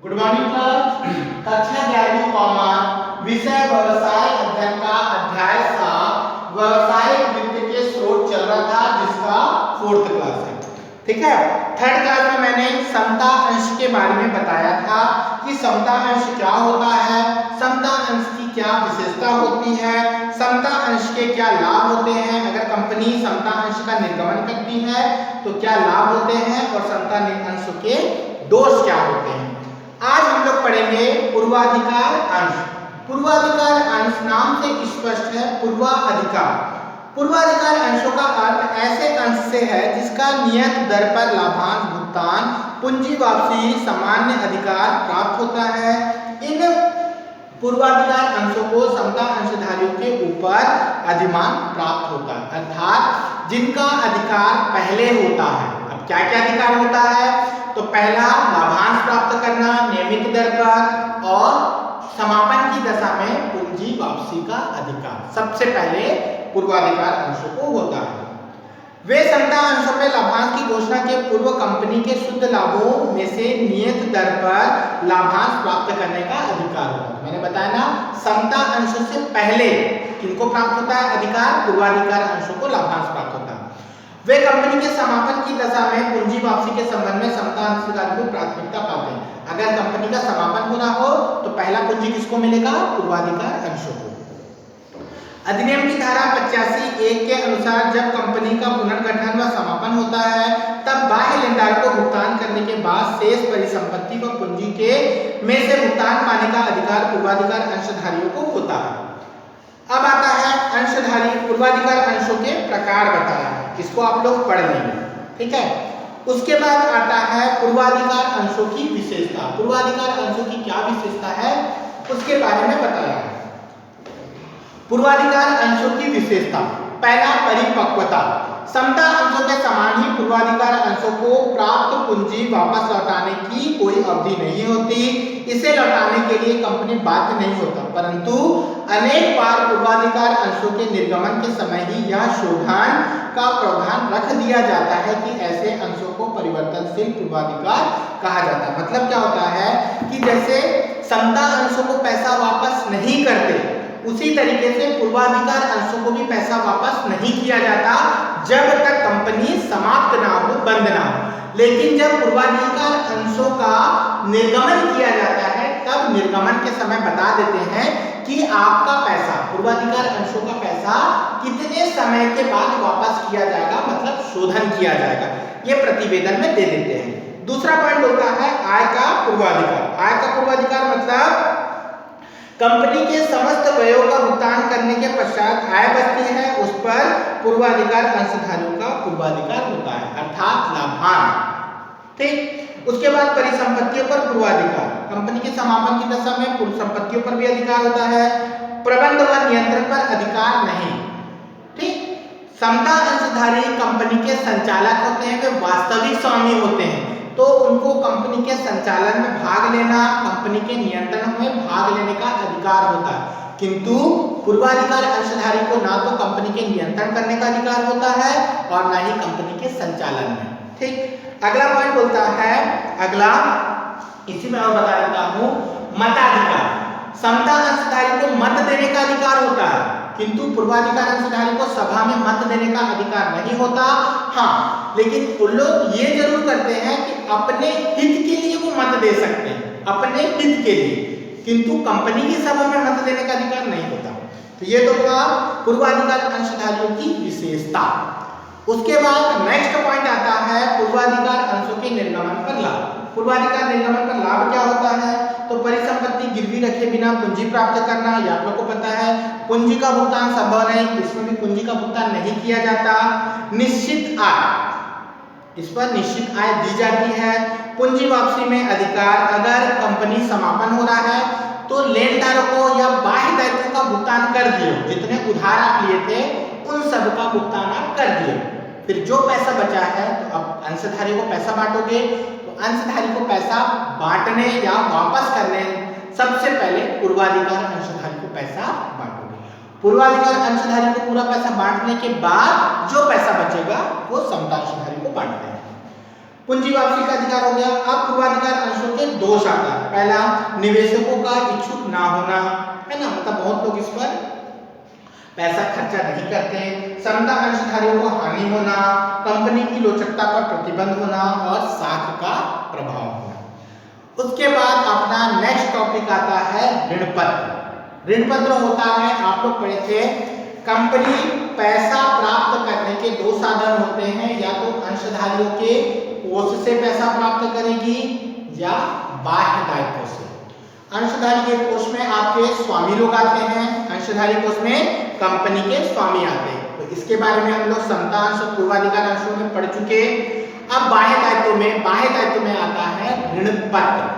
Good morning class. कक्षा 11वीं commerce विषय व्यवसाय अध्ययन का अध्याय 7 व्यवसायिक वित्त के स्रोत चल रहा था, जिसका 4th क्लास है। ठीक है, 3rd क्लास में मैंने समता अंश के बारे में बताया था कि समता अंश क्या होता है, समता अंश की क्या विशेषता होती है, समता अंश के क्या लाभ होते हैं, अगर कंपनी समता अंश का निर्गमन करती है तो क्या लाभ होते हैं और समता अंश के दोष क्या होते हैं। आज हम लोग पढ़ेंगे पूर्वाधिकार अंश। पूर्वाधिकार अंश नाम से स्पष्ट है, पूर्वाधिकार। पूर्वाधिकार अंशों का अर्थ ऐसे अंश से है जिसका नियत दर पर लाभांश भुगतान, पूंजी वापसी, सामान्य अधिकार प्राप्त होता है। इन पूर्वाधिकार अंशों को समता अंशधारियों के ऊपर अधिमान प्राप्त होता है, अर्थात जिनका अधिकार पहले होता है। अब क्या क्या अधिकार होता है, तो पहला लाभांश प्राप्त करना नियमित दर पर और समापन की दशा में पूंजी वापसी का अधिकार सबसे पहले पूर्वाधिकार अंशों को होता है। वे समता अंशों में लाभांश की घोषणा के पूर्व कंपनी के शुद्ध लाभों में से नियत दर पर लाभांश प्राप्त करने का अधिकार होता है। मैंने बताया ना, समता अंशों से पहले किनको प्राप्त होता है अधिकार, पूर्वाधिकार अंशों को लाभांश प्राप्त होता है। वे कंपनी के समापन की दशा में पूंजी वापसी के संबंध में समता अंशधारी को प्राथमिकता पाते हैं। अगर कंपनी का समापन हो रहा हो तो पहला पूंजी किसको मिलेगा, पूर्वाधिकार अंशों को। अधिनियम की धारा 85(1) के अनुसार जब कंपनी का पुनर्गठन व समापन होता है तब बाह्य लेनदार को भुगतान करने के बाद शेष परिसंपत्ति व पूंजी के में से भुगतान पाने का अधिकार पूर्वाधिकार अंशधारियों को होता है। अब आता है अंशधारी पूर्वाधिकार अंशों के प्रकार बताया है, इसको आप लोग पढ़ लेंगे। ठीक है, उसके बाद आता है पूर्वाधिकार अंशों की विशेषता। पूर्वाधिकार अंशों की क्या विशेषता है उसके बारे में बताया है। पूर्वाधिकार अंशों की विशेषता, पहला परिपक्वता। समता अंशों के समान ही पूर्वाधिकार अंशों को प्राप्त पूंजी वापस लौटाने की कोई अवधि नहीं होती। इसे लौटाने के लिए कंपनी बाध्य नहीं होता, परंतु अनेक बार पूर्वाधिकार अंशों के निर्गमन के समय ही यह शोधन का प्रावधान रख दिया जाता है कि ऐसे अंशों को परिवर्तनशील पूर्वाधिकार कहा जाता है। मतलब क्या होता है कि जैसे समता अंशों को पैसा वापस नहीं करते, उसी तरीके से पूर्वाधिकार अंशों को भी पैसा वापस नहीं किया जाता जब तक कंपनी समाप्त ना हो, बंद ना हो। लेकिन जब पूर्वाधिकार अंशों का निर्गमन किया जाता है तब निर्गमन के समय बता देते हैं कि आपका पैसा, पूर्वाधिकार अंशों का पैसा कितने समय के बाद वापस किया जाएगा, मतलब शोधन किया जाएगा, ये प्रतिवेदन में दे देते हैं। दूसरा पॉइंट होता है आय का पूर्वाधिकार। आय का पूर्वाधिकार मतलब कंपनी के समस्त व्ययों का भुगतान करने के पश्चात आय बचती है, उस पर पूर्वाधिकार अंशधारियों का पूर्वाधिकार होता है, अर्थात लाभांश। ठीक, उसके बाद परिसंपत्तियों पर पूर्वाधिकार। कंपनी के समापन की दशा में संपत्तियों पर भी अधिकार होता है, प्रबंध व नियंत्रण पर अधिकार नहीं। ठीक, समता अंशधारी कंपनी के संचालक होते हैं, वे वास्तविक स्वामी होते हैं, तो उनको कंपनी के संचालन में भाग लेना, कंपनी के नियंत्रण में भाग लेने का अधिकार होता है। किंतु पूर्वाधिकार अंशधारी को ना तो कंपनी के नियंत्रण करने का अधिकार होता है और ना ही कंपनी के संचालन में। ठीक, अगला पॉइंट बोलता है, अगला इसी में और बता देता हूं, मताधिकार। समता अंशधारी को मत देने का अधिकार होता है, किंतु पूर्वाधिकार अंशधारी को सभा में मत देने का अधिकार नहीं होता। हाँ, लेकिन उन लोग ये जरूर करते हैं कि अपने हित के लिए वो मत दे सकते हैं, अपने हित के लिए, किंतु कंपनी की सभा में मत देने का अधिकार नहीं होता। तो ये तो था पूर्वाधिकार अंशधारियों की विशेषता। उसके बाद नेक्स्ट पॉइंट आता है पूर्वाधिकार अंशों के निर्गमन पर लाभ। पूर्वाधिकार निर्गमन पर लाभ क्या होता है, तो परिसंपत्ति गिरवी रखे बिना पूंजी प्राप्त करना, ये आप लोग को पता है। पूंजी का भुगतान संभव नहीं, इसमें भी पूंजी का भुगतान नहीं किया जाता। निश्चित आय, इस पर निश्चित आय दी जाती है। पूंजी वापसी में अधिकार, अगर कंपनी समापन हो रहा है तो लेनदारों को या बाह्य दायित्वों का भुगतान कर दिए, जितने उधार आप लिए थे उन सब का भुगतान आप कर दिए, फिर जो पैसा बचा है तो अब अंशधारी को पैसा बांटोगे, तो अंशधारी को पैसा बांटने या वापस करने सबसे पहले पूर्वाधिकार अंशधारी को पैसा बांटोगे। पूर्वाधिकार अंशधारी को पूरा पैसा बांटने के बाद जो पैसा बचेगा वो समता अंशधारी को बांट देंगे। पूंजी वापसी का अधिकार हो गया। अब पूर्वाधिकार अंशों के दोष आता है। पहला, निवेशकों का इच्छुक ना होना, है ना, मतलब बहुत लोग इस पर पैसा खर्चा नहीं करते हैं। समता अंशधारियों को हानि होना, कंपनी की लोचकता पर प्रतिबंध होना और साख का प्रभाव होना। उसके बाद अपना नेक्स्ट टॉपिक आता है ऋण पत्र। ऋण पत्र होता है, आप लोग पढ़े थे, कंपनी पैसा प्राप्त करने के दो साधन होते हैं, या तो अंशधारियों के कोष से पैसा प्राप्त करेगी या बाह्य दायित्व से। अंशधारी के कोष में आपके स्वामी लोग आते हैं, अंशधारी कोष में कंपनी के स्वामी आते हैं। तो इसके बारे में हम लोग समता अंश पूर्वाधिकार अंशों में पढ़ चुके। अब बाह्य दायित्व में आता है ऋण पत्र।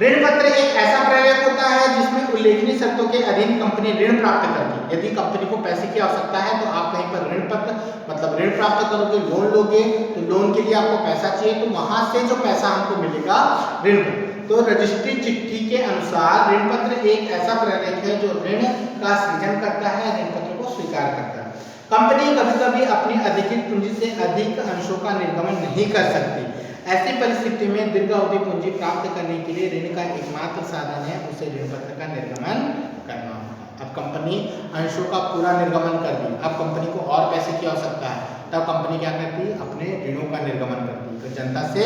ऋण पत्र एक ऐसा प्रेरक होता है जिसमें उल्लेखनीय शर्तों के अधीन कंपनी ऋण प्राप्त करती है। यदि कंपनी को पैसे की आवश्यकता है तो आप कहीं पर ऋण पत्र मतलब ऋण प्राप्त करोगे, लोन लोगे, तो लोन के लिए आपको पैसा चाहिए, तो वहां से जो पैसा हमको मिलेगा ऋण पत्र। तो रजिस्ट्री चिट्ठी के अनुसार ऋण पत्र एक ऐसा प्रेरक है जो ऋण का सृजन करता है, ऋण पत्र को स्वीकार करता है। कंपनी कभी कभी अपनी अधिकृत पूंजी से अधिक अंशों का निर्गमन नहीं कर सकती। ऐसी परिस्थिति में दीर्घ अवधि पूंजी प्राप्त करने के लिए ऋण का एकमात्र साधन है उसे ऋण पत्र का निर्गमन करना होगा। अब कंपनी अंशों का पूरा निर्गमन कर दी, अब कंपनी को और पैसे की आवश्यकता है, तब कंपनी क्या करती है, अपने ऋणों का निर्गमन करती है। तो जनता से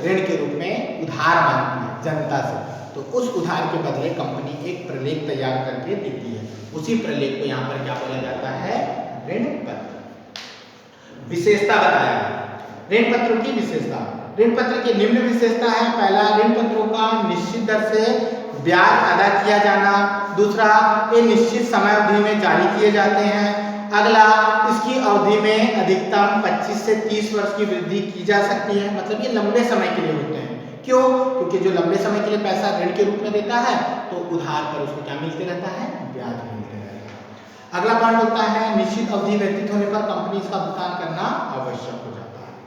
ऋण के रूप में उधार मांगती है जनता से, तो उस उधार के बदले कंपनी एक प्रलेख तैयार करके देती है। उसी प्रलेख को यहाँ पर क्या बोला जाता है, ऋण पत्र। विशेषता बताया ऋण पत्रों की विशेषता। ऋण पत्र की निम्न विशेषता है। पहला, ऋण पत्रों का निश्चित दर से ब्याज अदा किया जाना। दूसरा, ये निश्चित समय अवधि में जारी किए जाते हैं। अगला, इसकी अवधि में अधिकतम 25 से 30 वर्ष की वृद्धि की जा सकती है, मतलब ये लंबे समय के लिए होते हैं। क्यों? क्योंकि जो लंबे समय के लिए पैसा ऋण के रूप में देता है तो उधार पर उसको क्या मिलते रहता है, ब्याज मिलते रहता है। अगला पॉइंट होता है निश्चित अवधि व्यतीत होने पर कंपनी इसका भुगतान करना आवश्यक हो जाता है।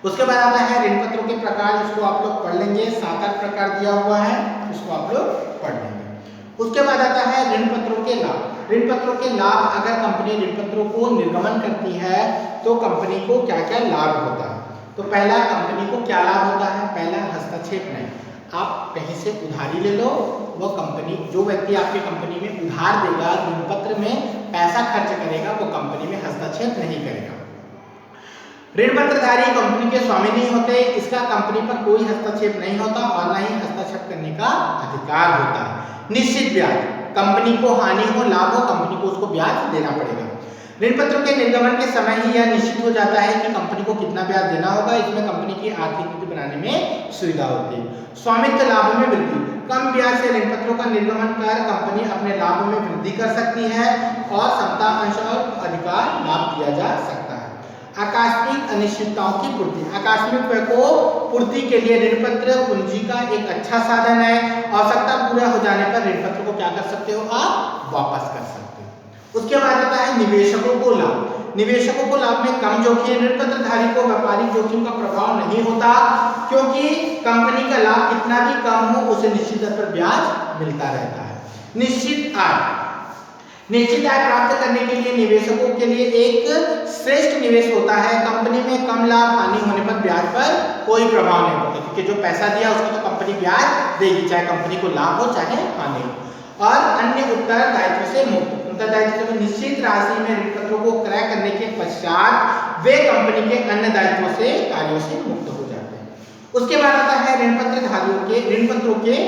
उसके बाद आता है ऋण पत्रों के प्रकार, इसको आप लोग पढ़ लेंगे, 7-8 प्रकार दिया हुआ है, इसको आप लोग पढ़ लेंगे। उसके बाद आता है ऋण पत्रों के लाभ। ऋण पत्रों के लाभ, अगर कंपनी ऋण पत्रों को निर्गमन करती है तो कंपनी को क्या क्या लाभ होता है। तो पहला, कंपनी को क्या लाभ होता है, पहला हस्तक्षेप नहीं। आप कहीं से उधारी ले लो, वो कंपनी, जो व्यक्ति आपकी कंपनी में उधार देगा, ऋण पत्र में पैसा खर्च करेगा, वो कंपनी में हस्तक्षेप नहीं करेगा। ऋण पत्रधारी कंपनी के स्वामी नहीं होते, इसका कंपनी पर कोई हस्तक्षेप नहीं होता और न ही हस्तक्षेप करने का अधिकार होता है। निश्चित ब्याज, कंपनी को हानि हो लाभ हो, कंपनी को उसको ब्याज देना पड़ेगा। ऋण पत्रों के निर्गमन के समय ही यह निश्चित हो जाता है कि कंपनी को कितना ब्याज देना होगा, इसमें कंपनी की आर्थिक नीति बनाने में सुविधा होती है। स्वामित्व लाभ में वृद्धि, कम ब्याज से ऋण पत्रों का निर्गमन कर कंपनी अपने लाभ में वृद्धि कर सकती है और समता अंश और अधिकार लाभ दिया जा सकता है। आकस्मिक अनिश्चितताओं की पूर्ति, आकस्मिक व्यय को पूर्ति के लिए ऋण पत्र पूंजी का एक अच्छा साधन है। आवश्यकता पूरा हो जाने पर ऋण पत्र को क्या कर सकते हो, आप वापस कर सकते हो। उसके बाद आता है निवेशकों को लाभ। निवेशकों को लाभ में कम जोखिम, ऋण पत्रधारी को व्यापारिक जोखिम का प्रभाव नहीं होता, क्योंकि कंपनी का लाभ कितना भी कम हो उसे निश्चित दर पर ब्याज मिलता रहता है। निश्चित आय, निश्चित आय प्राप्त करने के लिए निवेशकों के लिए एक श्रेष्ठ निवेश होता है। कंपनी में कम लाभ हानि होने पर ब्याज पर कोई प्रभाव नहीं पड़ता, क्योंकि जो पैसा दिया उसको तो कंपनी ब्याज देगी, चाहे कंपनी को लाभ हो चाहे हानि हो। और अन्य उत्तरदायित्व से मुक्त, उत्तरदायित्व में निश्चित राशि में ऋण पत्रों को क्रय करने के पश्चात वे कंपनी के अन्य दायित्वों से कार्यों से मुक्त हो जाते हैं। उसके बाद आता है ऋण पत्रधारियों के ऋण पत्रों के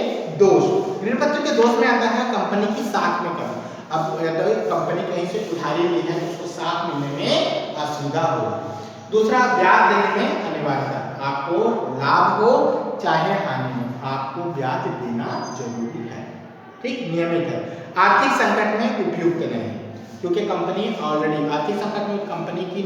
दोष। ऋण पत्र के दोष में आता है कंपनी की साख में कमी। अब कंपनी कहीं से उधारी ली है, उसको साख मिलने में असुविधा होगी। दूसरा, ब्याज देने में अनिवार्यता, आपको लाभ हो चाहे हानि हो, आपको ब्याज देना जरूरी है, ठीक, नियमित है। आर्थिक संकट में उपयुक्त नहीं, क्योंकि कंपनी ऑलरेडी आर्थिक संकट में, कंपनी की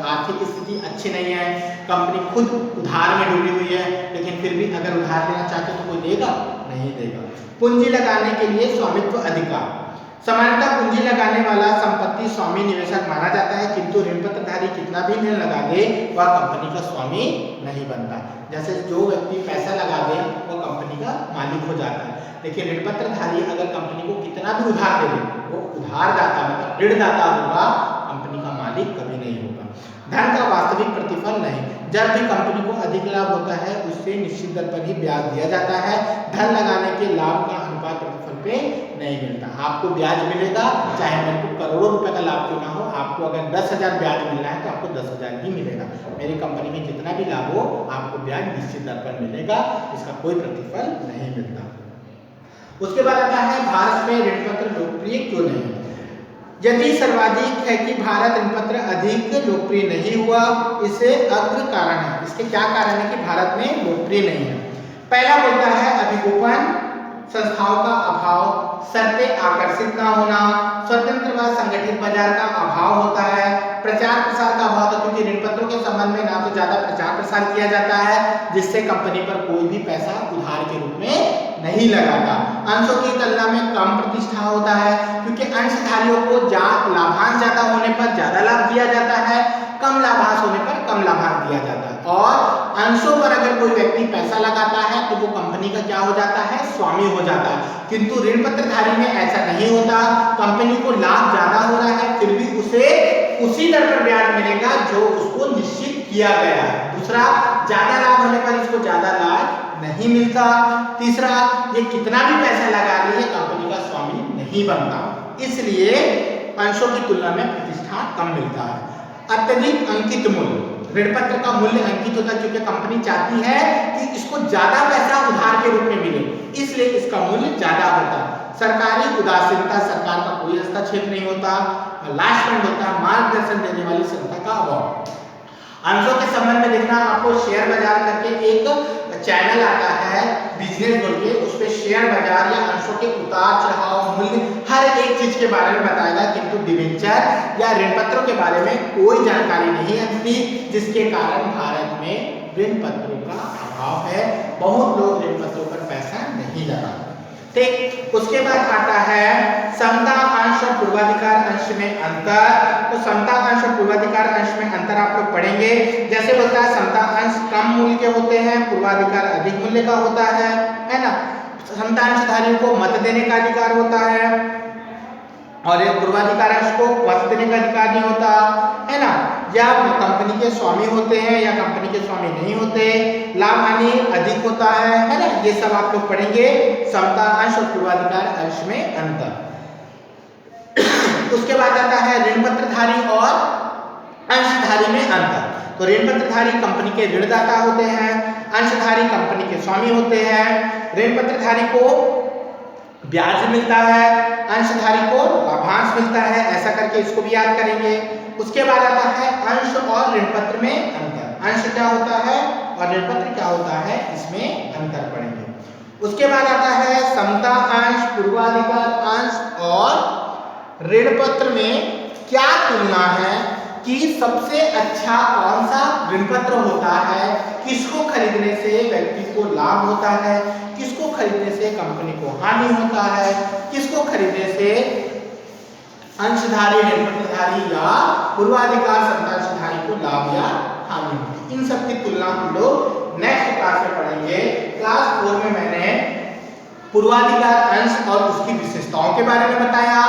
आर्थिक स्थिति अच्छी नहीं है, कंपनी खुद उधार में डूबी हुई है, लेकिन फिर भी अगर उधार लेना चाहते तो कोई देगा नहीं देगा। पूंजी लगाने के लिए स्वामित्व अधिकार, सामान्यतः पूंजी लगाने वाला संपत्ति स्वामी निवेशक माना जाता है, किंतु ऋण पत्रधारी कितना भी ऋण लगा दे वह कंपनी का स्वामी नहीं बनता। जैसे जो व्यक्ति पैसा लगा दे वो कंपनी का मालिक हो जाता है, लेकिन ऋण पत्रधारी अगर कंपनी को कितना भी उधार दे दे वो उधारदाता मतलब ऋणदाता होगा, कंपनी का मालिक कभी नहीं होगा। धन का वास्तविक प्रतिफल नहीं, जब भी कंपनी को अधिक लाभ होता है उससे निश्चित दर पर ही ब्याज दिया जाता है। धन लगाने के लाभ का अनुपात प्रतिफल पे नहीं मिलता। आपको ब्याज मिलेगा चाहे मेरे को करोड़ों रुपए का लाभ क्यों ना हो, आपको अगर 10,000 ब्याज मिलना है तो आपको 10,000 ही मिलेगा। मेरी कंपनी में जितना भी लाभ हो आपको ब्याज निश्चित दर पर मिलेगा, इसका कोई प्रतिफल नहीं मिलता। उसके बाद आता है भारत में ऋण पत्र लोकप्रिय क्यों नहीं है। यदि सर्वाधिक है कि भारत ऋण पत्र अधिक लोकप्रिय नहीं हुआ, इसे अग्र कारण है। इसके क्या कारण है कि भारत में लोकप्रिय नहीं है। पहला बोलता है अभिगोपन, संस्थाओं का अभाव, शर्तें आकर्षित ना होना, स्वतंत्र व संगठित बाजार का अभाव होता है, प्रचार प्रसार का अभाव, क्योंकि ऋण पत्रों के संबंध में ना तो ज्यादा प्रचार प्रसार किया जाता है जिससे कंपनी पर कोई भी पैसा उधार के रूप में नहीं लगाता। अंशों की तुलना में कम प्रतिष्ठा होता है क्योंकि अंशधारियों को लाभांश ज्यादा होने पर ज्यादा लाभ दिया जाता है, कम लाभांश होने पर कम लाभांश दिया जाता है। और अंशों पर अगर कोई व्यक्ति पैसा लगाता है तो वो कंपनी का क्या हो जाता है, स्वामी हो जाता है। किंतु ऋण पत्रधारी में ऐसा नहीं होता। कंपनी को लाभ ज्यादा हो रहा है फिर भी उसे उसी दर पर ब्याज मिलेगा जो उसको निश्चित किया गया है। दूसरा, ज्यादा लाभ होने पर इसको ज्यादा लाभ नहीं मिलता। तीसरा, ये कितना भी पैसा लगा ले कंपनी का स्वामी नहीं बनता, इसलिए अंशों की तुलना में प्रतिष्ठा कम मिलता है। अत्यधिक अंकित मूल्य, ऋण पत्र का मूल्य अंकित होता है क्योंकि कंपनी चाहती है कि इसको ज्यादा पैसा उधार के रूप में मिले, इसलिए इसका मूल्य ज्यादा होता है। सरकारी उदासीनता, सरकार का कोई हस्तक्षेप नहीं होता। लास्ट पॉइंट होता है मार्गदर्शन देने वाली संस्था का अभाव। अंशों के संबंध में देखना, आपको शेयर बाजार करके एक चैनल आता है बिजनेस बोल के, उस पे शेयर बाजार या अंशों के उतार चढ़ाव, मूल्य, हर एक चीज के बारे में बताएगा, किंतु डिबेंचर या ऋण पत्रों के बारे में कोई जानकारी नहीं आती, जिसके कारण भारत में ऋण पत्रों का अभाव है। बहुत लोग ऋण पत्रों पर पैसा नहीं लगाते। ठीक, उसके बाद आता है समता अंश और पूर्वाधिकार अंश में अंतर। तो समता अंश और पूर्वाधिकार अंश में अंतर आप लोग पढ़ेंगे। जैसे बोलता है समता अंश कम मूल्य के होते हैं, पूर्वाधिकार अधिक मूल्य का होता है ना। समता अंशधारियों को मत देने का अधिकार होता है और पूर्वाधिकार अंश को मत देने का अधिकार नहीं होता है ना। या कंपनी के स्वामी होते हैं या कंपनी के स्वामी नहीं होते, लाभ हानि अधिक होता है ना। ये सब आप लोग पढ़ेंगे, समता अंश और पूर्वाधिकार अंश में अंतर। उसके बाद आता है ऋण पत्रधारी और अंशधारी में अंतर। तो ऋण पत्रधारी कंपनी के ऋणदाता होते हैं, अंशधारी कंपनी के स्वामी होते हैं। ऋण पत्रधारी को ब्याज मिलता है, अंशधारी को लाभांश मिलता है, ऐसा करके इसको भी याद करेंगे। उसके बाद आता है अंश और ऋण पत्र में अंतर। अंश क्या होता है और ऋण पत्र क्या होता है, इसमें अंतर पढ़ेंगे। उसके बाद आता है समता अंश, पूर्वाधिकार अंश और ऋण पत्र में क्या तुलना है कि सबसे अच्छा कौन सा ऋण पत्र होता है, किसको खरीदने से व्यक्ति को लाभ होता है, किसको खरीदने से कंपनी को हानि होता है, किसको खरीदने से अंशधारी ऋण पत्रधारी या पूर्वाधिकार समतांशधारी को लाभ या हानि होती है। इन सब की तुलना हम लोग नेक्स्ट क्लास में पढ़ेंगे। क्लास 4 में मैंने पूर्वाधिकार अंश और उसकी विशेषताओं के बारे में बताया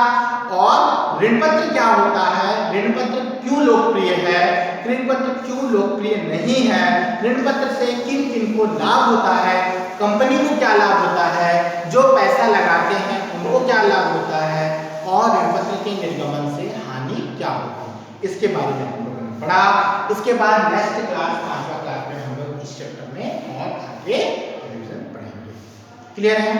और ऋण पत्र क्या होता है, ऋण पत्र क्यों लोकप्रिय है, ऋण पत्र क्यों लोकप्रिय नहीं है, ऋण पत्र से किन किन को लाभ होता है, कंपनी को क्या लाभ होता है, जो पैसा लगाते हैं उनको क्या लाभ होता है और ऋण पत्र के निर्गमन से हानि क्या होती है, इसके बारे में हम लोगों ने पढ़ा। इसके बाद नेक्स्ट क्लास 5वां क्लास में हम लोग इस चैप्टर में और आगे रिवीजन पढ़ेंगे। क्लियर है?